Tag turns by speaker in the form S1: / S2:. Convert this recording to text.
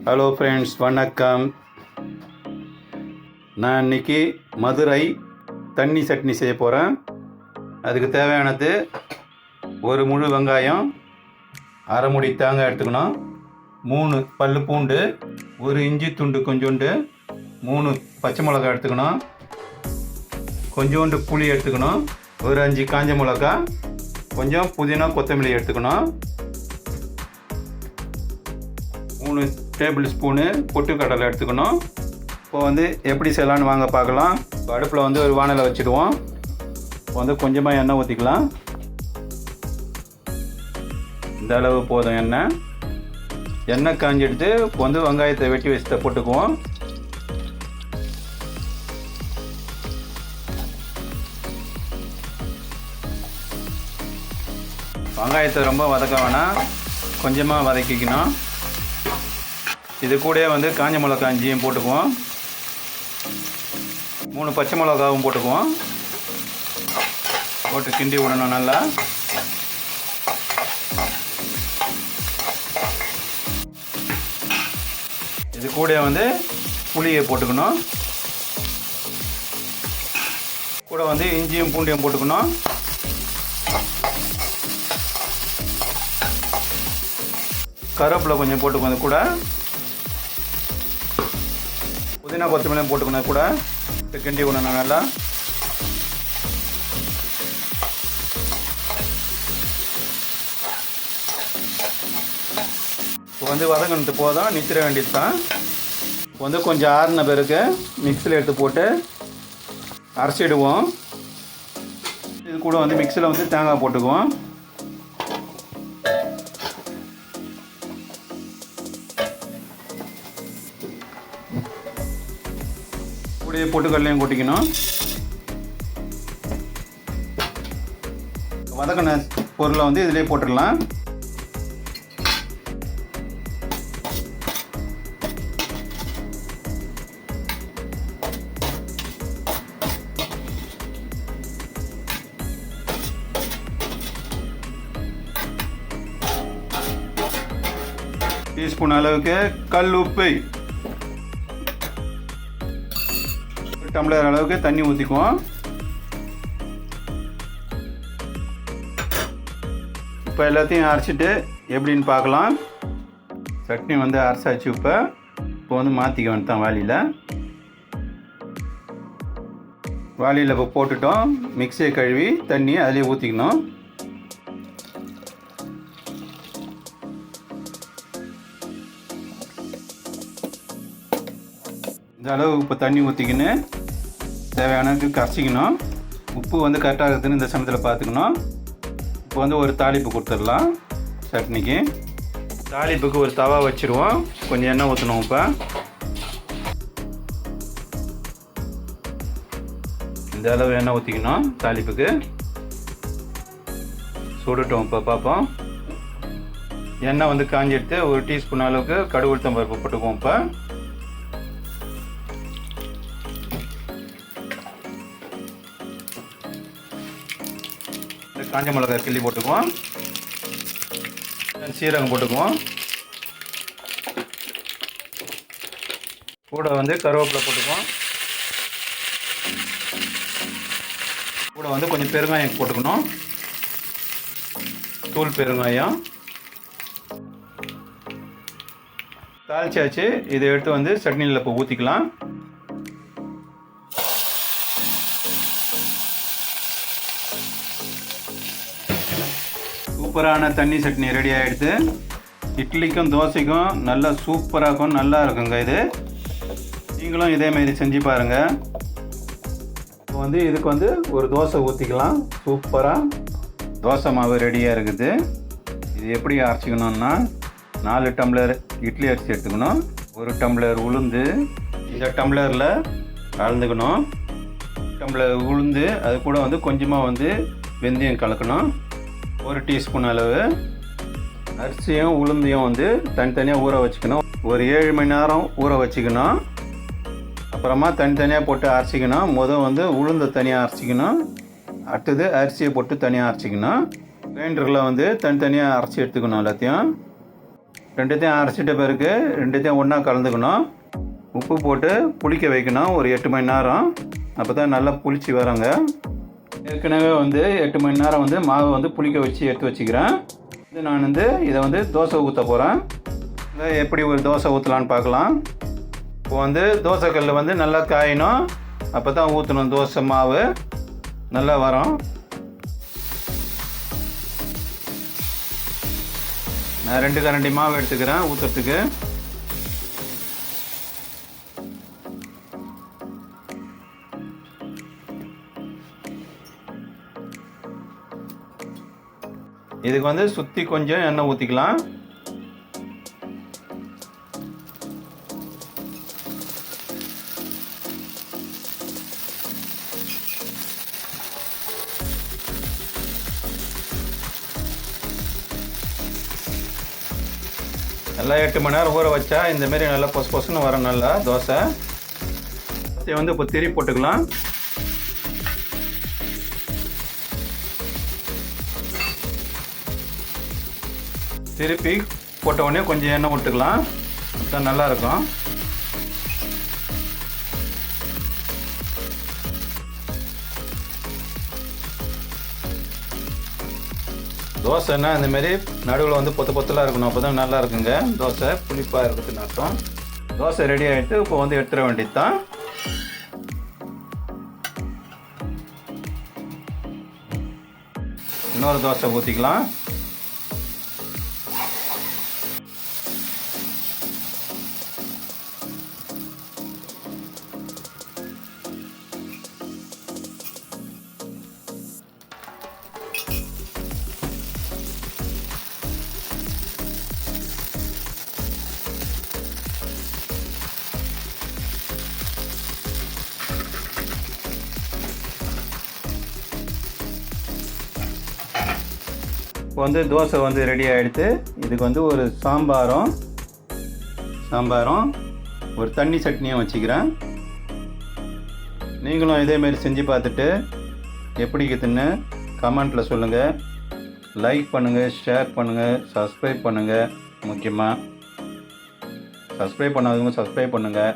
S1: Hello friends, வணக்கம். நான் இன்றைக்கி மதுரை தண்ணி சட்னி செய்ய போகிறேன். அதுக்கு தேவையானது ஒரு முழு வெங்காயம், அரை மூடி தேங்காய் எடுத்துக்கணும், 3 பல் பூண்டு, ஒரு இஞ்சி துண்டு கொஞ்சோண்டு, 3 பச்சை மிளகாய் எடுத்துக்கணும், கொஞ்சோண்டு புளி எடுத்துக்கணும், ஒரு 5 காஞ்ச மிளகா, கொஞ்சம் புதினா கொத்தமல்லி எடுத்துக்கணும், 3 டேபிள் ஸ்பூனு பொட்டுக்கடலை எடுத்துக்கணும். இப்போ எப்படி செய்யலான்னு வாங்க பார்க்கலாம். இப்போ அடுப்பில் ஒரு வானலை வச்சுடுவோம். இப்போ கொஞ்சமாக எண்ணெய் ஊற்றிக்கலாம். இந்த அளவு போதும் எண்ணெய். எண்ணெய் காஞ்சிடுத்து இப்போ வெங்காயத்தை வெட்டி வச்சுட்டு போட்டுக்குவோம். வெங்காயத்தை ரொம்ப வதக்க வேணாம், கொஞ்சமாக வதக்கிக்கணும். இது கூட காஞ்ச மிளகா 5 போட்டுக்குவோம், 3 பச்சை மிளகாவும் போட்டுக்குவோம். போட்டு கிண்டி விடணும் நல்லா. இது கூட புளியை போட்டுக்கணும். கூட இஞ்சியும் பூண்டையும் போட்டுக்கணும். கருவேப்பிலை கொஞ்சம் போட்டுக்கணும். கூட புதினா கொத்தமல்லியும் போட்டுக்கணும். கூட கிண்டி விடணும் நல்லா. இப்போ வதங்கினது போதும், நிறுத்திட வேண்டியது தான். இப்போ கொஞ்சம் ஆறின பிறகு மிக்சியில் எடுத்து போட்டு அரைச்சிடுவோம். இது கூட மிக்சியில் தேங்காய் போட்டுக்குவோம். கூடயே பொட்டுக்கடலையும் கொட்டிக்கணும். வதக்கின பொருளை இதிலே போட்டுடலாம். டீஸ்பூன் அளவுக்கு கல் உப்பு, டம்ளர் அளவுக்கு தண்ணி ஊற்றிக்குவோம். இப்போ எல்லாத்தையும் அரைச்சிட்டு எப்படின்னு பார்க்கலாம். சட்னி அரைச்சாச்சு. இப்போ மாற்றிக்க வேண்டியதான் வாளியில் இப்போ போட்டுட்டோம். மிக்சியை கழுவி தண்ணி அதிலே ஊற்றிக்கணும். இந்த அளவு இப்போ தண்ணி ஊற்றிக்கின்னு தேவையானதுக்கு கரைச்சிக்கணும். உப்பு கரெக்டாக இருக்குதுன்னு இந்த சமயத்தில் பார்த்துக்கணும். இப்போ ஒரு தாளிப்பு கொடுத்துடலாம். சட்னிக்கு தாளிப்புக்கு ஒரு தவா வச்சுருவோம். கொஞ்சம் எண்ணெய் ஊற்றணும். இப்போ இந்த அளவு எண்ணெய் ஊற்றிக்கணும். தாளிப்புக்கு சுடட்டும். இப்போ பார்ப்போம். எண்ணெய் காஞ்சி எடுத்து ஒரு டீஸ்பூன் அளவுக்கு கடுகு உளுத்தம் பருப்பு போட்டுக்குவோம். இப்போ காஞ்ச மிளகாய் கிள்ளி போட்டுக்குவோம். சீரகம் போட்டுக்குவோம். கூட கருவேப்பிலை போட்டுக்குவோம். கூட கொஞ்சம் பெருங்காயம் போட்டுக்கணும். தூள் பெருங்காயம் தாளிச்சாச்சு. இதை எடுத்து சட்னியில் இப்போ ஊற்றிக்கலாம். சூப்பரான தண்ணி சட்னி ரெடி ஆகிடுது. இட்லிக்கும் தோசைக்கும் நல்லா சூப்பராக இருக்கும், நல்லா இருக்குங்க. இது நீங்களும் இதேமாரி செஞ்சு பாருங்கள். இப்போ இதுக்கு ஒரு தோசை ஊற்றிக்கலாம். சூப்பராக தோசை மாவு ரெடியாக இருக்குது. இது எப்படி அரைச்சிக்கணுன்னா, 4 டம்ளர் இட்லி அரிசி எடுத்துக்கணும், 1 டம்ளர் உளுந்து இந்த டம்ளரில் கலந்துக்கணும். டம்ளர் உளுந்து, அது கூட கொஞ்சமாக வெந்தயம் கலக்கணும். 1 டீஸ்பூன் அளவு அரிசியும் உளுந்தையும் தனித்தனியாக ஊற வச்சுக்கணும். ஒரு 7 மணி நேரம் ஊற வச்சுக்கணும். அப்புறமா தனித்தனியாக போட்டு அரைச்சிக்கணும். உளுந்தை தனியாக அரைச்சிக்கணும். அடுத்தது அரிசியை போட்டு தனியாக அரைச்சிக்கணும். கிரைண்டரில் தனித்தனியாக அரைச்சி எடுத்துக்கணும் எல்லாத்தையும். ரெண்டுத்தையும் அரைச்சிட்ட பிறகு ரெண்டுத்தையும் ஒன்றா கலந்துக்கணும். உப்பு போட்டு புளிக்க வைக்கணும் ஒரு 8 மணி நேரம். அப்போ தான் நல்லா புளிச்சு வரோங்க. ஏற்கனவே 8 மணி நேரம் மாவை புளிக்க வச்சு எடுத்து வச்சுக்கிறேன். நான் இதை தோசை ஊற்ற போகிறேன். எப்படி ஒரு தோசை ஊற்றலான்னு பார்க்கலாம். இப்போ தோசைக்கல் நல்லா காயணும். அப்போ தான் ஊற்றணும். தோசை மாவு நல்லா வரும். நான் 2 கரண்டி மாவு எடுத்துக்கிறேன் ஊற்றுறதுக்கு. இதுக்கு சுற்றி கொஞ்சம் எண்ணெய் ஊற்றிக்கலாம். நல்லா 8 மணி நேரம் ஊற வச்சா இந்தமாரி நல்லா பொசு பொசுன்னு வரும் நல்லா தோசை. இதை இப்போ திருப்பி போட்டுக்கலாம். திருப்பி போட்ட உடனே கொஞ்சம் எண்ணெய் விட்டுக்கலாம். அதுதான் நல்லாயிருக்கும். தோசைன்னா இந்தமாரி நடுவில் பொத்து பொத்தலாக இருக்கணும். அப்போ தான் நல்லா இருக்குங்க. தோசை புளிப்பாக இருக்கிறதுன்னு அர்த்தம். தோசை ரெடி ஆகிட்டு இப்போ எடுத்துட வேண்டியது தான். இன்னொரு தோசை ஊற்றிக்கலாம். இப்போ தோசை ரெடி ஆகிடுது. இதுக்கு ஒரு சாம்பாரும் ஒரு தண்ணி சட்னியும் வச்சுக்கிறேன். நீங்களும் இதேமாரி செஞ்சு பார்த்துட்டு எப்படி இருக்குதுன்னு கமெண்ட்டில் சொல்லுங்கள். லைக் பண்ணுங்கள், ஷேர் பண்ணுங்கள், சப்ஸ்கிரைப் பண்ணுங்கள். முக்கியமாக சப்ஸ்கிரைப் பண்ணாதவங்க சப்ஸ்கிரைப் பண்ணுங்கள்.